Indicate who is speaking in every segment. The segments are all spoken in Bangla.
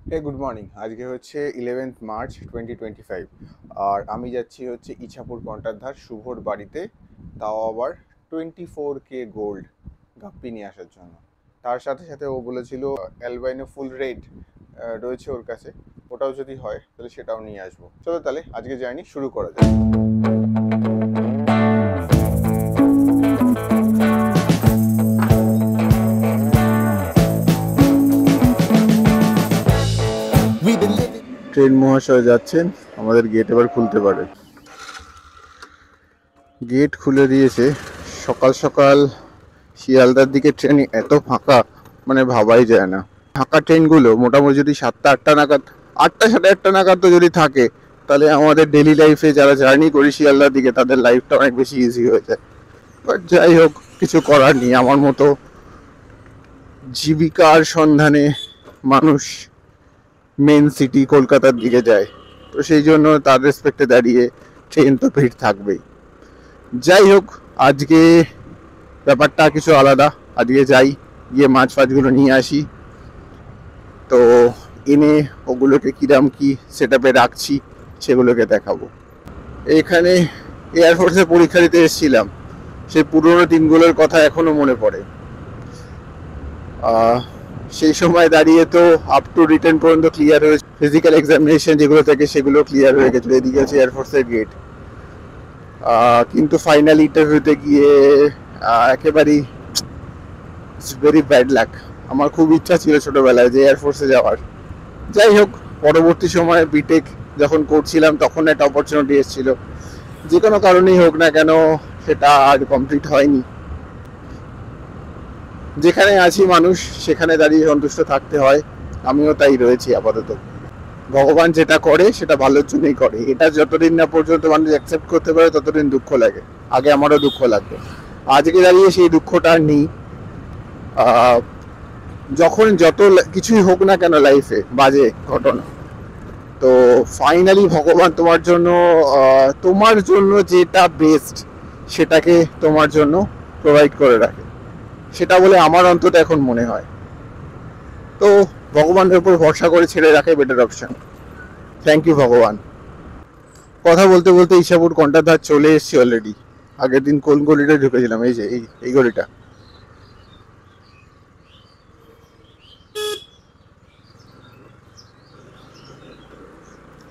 Speaker 1: Good morning. আজকে হচ্ছে 11th মার্চ 2025। আর আমি যাচ্ছি হচ্ছে ইছাপুর কন্টারধার শুভর বাড়িতে, তাও আবার 24K গোল্ড গাপ্পি নিয়ে আসার জন্য। তার সাথে সাথে ও বলেছিল অ্যালবাইনো ফুল রেড রয়েছে ওর কাছে, ওটাও যদি হয় তাহলে সেটাও নিয়ে আসবো। চলো তাহলে আজকে জার্নি শুরু করা যায়। ট্রেন মহাশয় যাচ্ছেন, আমাদের গেট এবার খুলতে পারে। গেট খুলে দিয়েছে। সকাল সকাল শিয়ালদার দিকে ট্রেন এত ফাঁকা, মানে ভাবাই যায় না। ফাঁকা ট্রেনগুলো মোটামুটি যদি 7টা 8টা নাগাদ, 8টা 8:30 নাগাদ তো যদি থাকে, তাহলে আমাদের ডেলি লাইফে যারা জার্নি করি শিয়ালদার দিকে তাদের লাইফটা অনেক বেশি ইজি হয়ে যায়। বাট যাই হোক, কিছু করার নেই। আমার মতো জীবিকার সন্ধানে মানুষ মেন সিটি কলকাতার দিকে যায়, তো সেই জন্য তার রেসপেক্টে দাঁড়িয়ে ট্রেন তো ভিড় থাকবেই। যাই হোক, আজকে ব্যাপারটা কিছু আলাদা। আজকে যাই, গিয়ে মাছ ফাছগুলো নিয়ে আসি, তো এনে ওগুলোকে কিরাম কি সেট আপে রাখছি সেগুলোকে দেখাবো। এখানে এয়ারফোর্সে পরীক্ষা দিতে এসেছিলাম, সেই পুরোনো দিনগুলোর কথা এখনো মনে পড়ে। সেই সময় দাঁড়িয়ে তো আপ টু রিটার্ন পর্যন্ত ক্লিয়ার হয়েছে, ফিজিক্যাল এক্সামিনেশন যেগুলো থাকে সেগুলো ক্লিয়ার হয়ে গেছিলো। এদিকে আছে এয়ারফোর্সের গেট, কিন্তু ফাইনাল ইন্টারভিউতে গিয়ে একেবারেই ভেরি ব্যাড লাক। আমার খুব ইচ্ছা ছিল ছোটবেলায় যে এয়ারফোর্সে যাওয়ার। যাই হোক, পরবর্তী সময়ে বিটেক যখন করছিলাম তখন একটা অপরচুনিটি এসেছিল, যে কোনো কারণেই হোক না কেন সেটা আর কমপ্লিট হয়নি। যেখানে আছি মানুষ সেখানে দাঁড়িয়ে সন্তুষ্ট থাকতে হয়, আমিও তাই রয়েছি আপাতত। ভগবান যেটা করে সেটা ভালোর জন্যই করে। এটা যতদিন না পর্যন্ত মানুষ অ্যাকসেপ্ট করতে পারে ততদিন দুঃখ লাগে। আগে আমারও দুঃখ লাগতো, আজকে দাঁড়িয়ে সেই দুঃখটা আর নেই। যখন যত কিছুই হোক না কেন লাইফে বাজে ঘটনা, তো ফাইনালি ভগবান তোমার জন্য যেটা বেস্ট সেটাকে তোমার জন্য প্রোভাইড করে রাখে, সেটা বলে আমার অন্তত এখন মনে হয়। তো ভগবানের উপর ভরসা করে ছেড়ে রাখে বেটার অপশন। থ্যাংক ইউ ভগবান। কথা বলতে বলতে ইছাপুর কন্টারধার চলে এসেছি অলরেডি। আগের দিন কোন গলিটা ঢুকেছিলাম, এই যে এই গলিটা।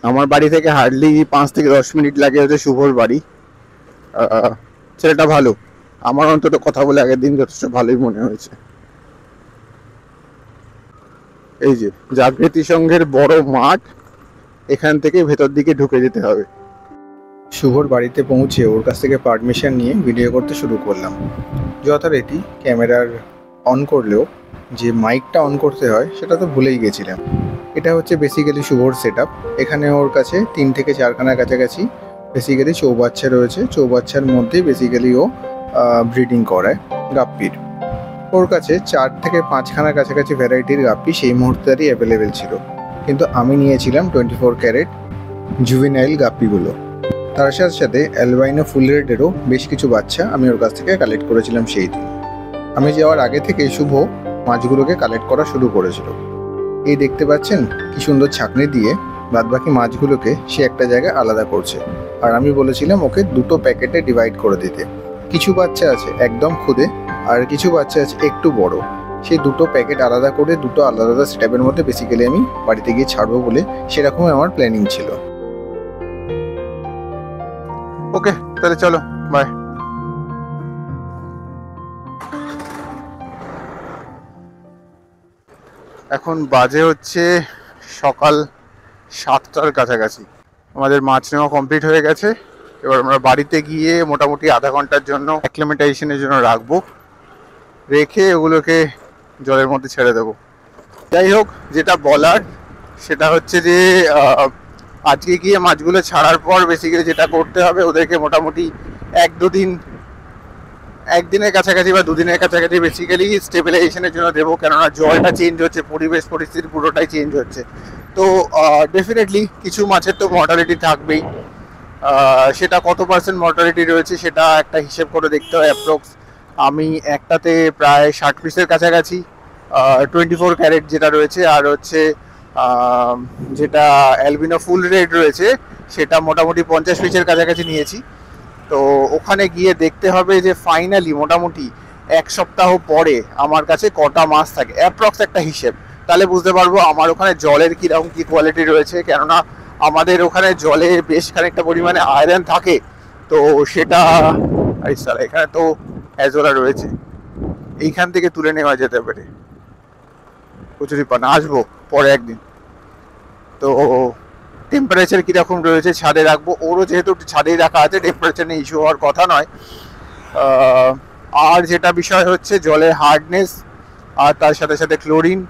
Speaker 1: আমার বাড়ি থেকে হার্ডলি 5 থেকে 10 মিনিট লাগে হচ্ছে শুভর বাড়ি। ছেলেটা ভালো, আমার অন্তত কথা বলে আগের দিন যথেষ্ট ভালোই মনে হয়েছে। এই যে জাগৃতি সংঘের বড় মাঠ, এখান থেকে ভেতর দিকে ঢুকে যেতে হবে। শুভর বাড়িতে পৌঁছে ওর কাছ থেকে পারমিশন নিয়ে ভিডিও করতে শুরু করলাম। যথারীতি ক্যামেরার অন করলেও যে মাইকটা অন করতে হয় সেটা তো ভুলেই গেছিলাম। এটা হচ্ছে বেসিক্যালি শুভর সেট আপ। এখানে ওর কাছে 3 থেকে 4খানার কাছাকাছি বেসিক্যালি চৌবাচ্চা রয়েছে। চৌবাচ্চার মধ্যে বেসিক্যালি ও ব্রিডিং করায় গাপ্পির। ওর কাছে 4 থেকে 5খানার কাছাকাছি ভ্যারাইটির গাপ্পি সেই মুহূর্তেরই অ্যাভেলেবেল ছিল, কিন্তু আমি নিয়েছিলাম 24 ক্যারেট জুভেনাইল গাপ্পিগুলো। তার সাথে সাথে অ্যালবাইনো ফুল রেডেরও বেশ কিছু বাচ্চা আমি ওর কাছ থেকে কালেক্ট করেছিলাম সেই দিন। আমি যাওয়ার আগে থেকে শুভ মাছগুলোকে কালেক্ট করা শুরু করেছিল। এই দেখতে পাচ্ছেন কি সুন্দর ছাঁকনি দিয়ে বাদবাকি মাছগুলোকে সে একটা জায়গায় আলাদা করছে। আর আমি বলেছিলাম ওকে 2টো প্যাকেটে ডিভাইড করে দিতে। কিছু বাচ্চা আছে একদম খুদে, আর কিছু বাচ্চা আছে একটু বড়। সেই 2টো প্যাকেট আলাদা করে 2টো আলাদা আলাদা সেটআপের মধ্যে বেসিক্যালি আমি বাড়িতে গিয়ে ছাড়বো বলে সেরকমই আমার প্ল্যানিং ছিল। ওকে, তাহলে চলো, বাই। এখন বাজে হচ্ছে সকাল 7টার কাছাকাছি। আমাদের মাছ নেওয়া কমপ্লিট হয়ে গেছে। এবার আমরা বাড়িতে গিয়ে মোটামুটি আধা ঘন্টার জন্য অ্যাক্লিমেটাইজেশনের জন্য রাখবো, রেখে ওগুলোকে জলের মধ্যে ছেড়ে দেবো। যাই হোক, যেটা বলার সেটা হচ্ছে যে আজকে গিয়ে মাছগুলো ছাড়ার পর বেসিক্যালি যেটা করতে হবে, ওদেরকে মোটামুটি 1-2 দিন, একদিনের কাছাকাছি বা 2 দিনের কাছাকাছি বেসিক্যালি স্টেবিলাইজেশনের জন্য দেবো। কেননা জলটা চেঞ্জ হচ্ছে, পরিবেশ পরিস্থিতি পুরোটাই চেঞ্জ হচ্ছে। তো ডেফিনেটলি কিছু মাছের তো মর্টালিটি থাকবেই। সেটা কত পার্সেন্ট মর্টালিটি রয়েছে সেটা একটা হিসেব করে দেখতে হয় অ্যাপ্রক্স। আমি একটাতে প্রায় 60 পিসের কাছাকাছি 24 ক্যারেট যেটা রয়েছে, আর হচ্ছে যেটা অ্যালবিনো ফুল রেড রয়েছে সেটা মোটামুটি 50 পিসের কাছাকাছি নিয়েছি। তো ওখানে গিয়ে দেখতে হবে যে ফাইনালি মোটামুটি 1 সপ্তাহ পরে আমার কাছে কটা মাছ থাকে, অ্যাপ্রক্স একটা হিসেব, তাহলে বুঝতে পারবো আমার ওখানে জলের কীরকম কী কোয়ালিটি রয়েছে। কেননা আমাদের ওখানে জলে বেশ খানিকটা পরিমাণে আয়রন থাকে, তো সেটা এখানে তো অ্যাজোলা রয়েছে, এইখান থেকে তুলে নেওয়া যেতে পারে। কচুরিপানা আসবো পরে একদিন। তো টেম্পারেচার কীরকম রয়েছে ছাদে রাখবো, ওরও যেহেতু ছাদেই রাখা আছে, টেম্পারেচার নিয়ে ইস্যু হওয়ার কথা নয়। আর যেটা বিষয় হচ্ছে জলের হার্ডনেস আর তার সাথে সাথে ক্লোরিন,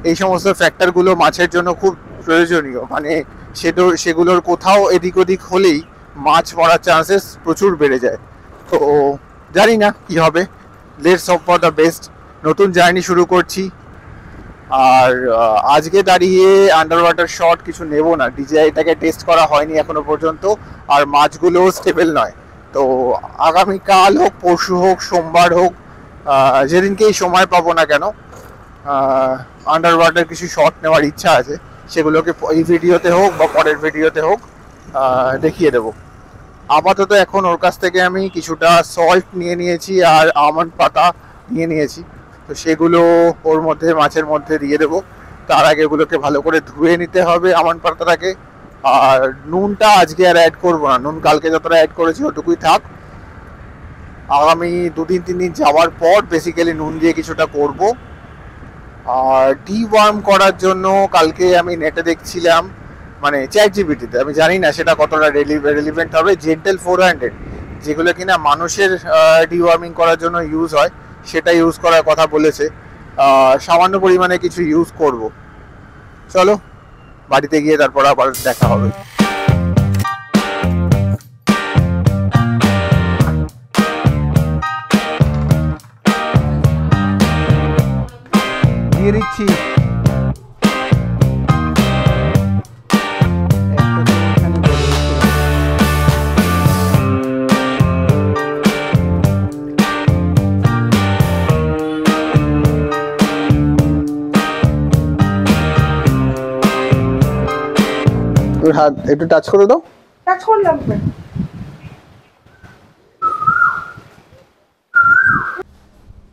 Speaker 1: এই সমস্ত ফ্যাক্টরগুলো মাছের জন্য খুব প্রয়োজনীয়। মানে সেগুলোর কোথাও এদিক ওদিক হলেই মাছ মরার চান্সেস প্রচুর বেড়ে যায়। তো জানি না কি হবে, let's hope for the best. নতুন জার্নি শুরু করছি। আর আজকে দাঁড়িয়ে আন্ডার ওয়াটার শট কিছু নেব না, ডিজিআইটাকে টেস্ট করা হয়নি এখনো পর্যন্ত, আর মাছগুলোও স্টেবল নয়। তো আগামীকাল হোক, পরশু হোক, সোমবার হোক, যেদিনকেই সময় পাবো না কেন, আন্ডার ওয়াটার কিছু শট নেওয়ার ইচ্ছা আছে। সেগুলোকে এই ভিডিওতে হোক বা পরের ভিডিওতে হোক দেখিয়ে দেবো। আপাতত এখন ওর কাছ থেকে আমি কিছুটা সল্ট নিয়ে নিয়েছি আর আমন্ড পাতা নিয়ে নিয়েছি, তো সেগুলো ওর মধ্যে মাছের মধ্যে দিয়ে দেবো। তার আগে এগুলোকে ভালো করে ধুয়ে নিতে হবে আমন্ড পাতাটাকে। আর নুনটা আজকে আর অ্যাড করবো না, নুন কালকে যতটা অ্যাড করেছি ওটুকুই থাক। আগামী 2-3 দিন যাওয়ার পর বেসিক্যালি নুন দিয়ে কিছুটা করব। আর ডিওয়ার্ম করার জন্য কালকে আমি নেটে দেখছিলাম, মানে চ্যাট জিপিটিতে, আমি জানি না সেটা কতটা রেলিভেন্ট হবে, জেন্টেল 400 যেগুলো কিনা মানুষের ডিওয়ার্মিং করার জন্য ইউজ হয় সেটা ইউজ করার কথা বলেছে। সামান্য পরিমাণে কিছু ইউজ করব। চলো বাড়িতে গিয়ে তারপর আবার দেখা হবে। দিয়ে দিচ্ছি হাত একটু টাচ করে দাও।
Speaker 2: টাচ করলাম।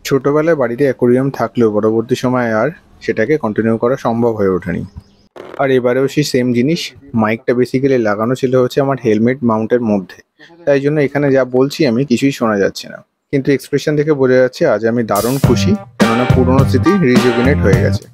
Speaker 1: ছোটবেলায় বাড়িতে অ্যাকোরিয়াম থাকলেও পরবর্তী সময়ে আর সেটাকে কন্টিনিউ করা সম্ভব হয়ে ওঠেনি। আর এবারেও সেই সেম জিনিস, মাইকটা বেসিক্যালি লাগানো ছিল হচ্ছে আমার হেলমেট মাউন্টের মধ্যে, তাই জন্য এখানে যা বলছি আমি কিছুই শোনা যাচ্ছে না, কিন্তু এক্সপ্রেশন দেখে বোঝা যাচ্ছে আজ আমি দারুণ খুশি, কেননা পুরনো স্মৃতি রিজুভিনেট হয়ে গেছে।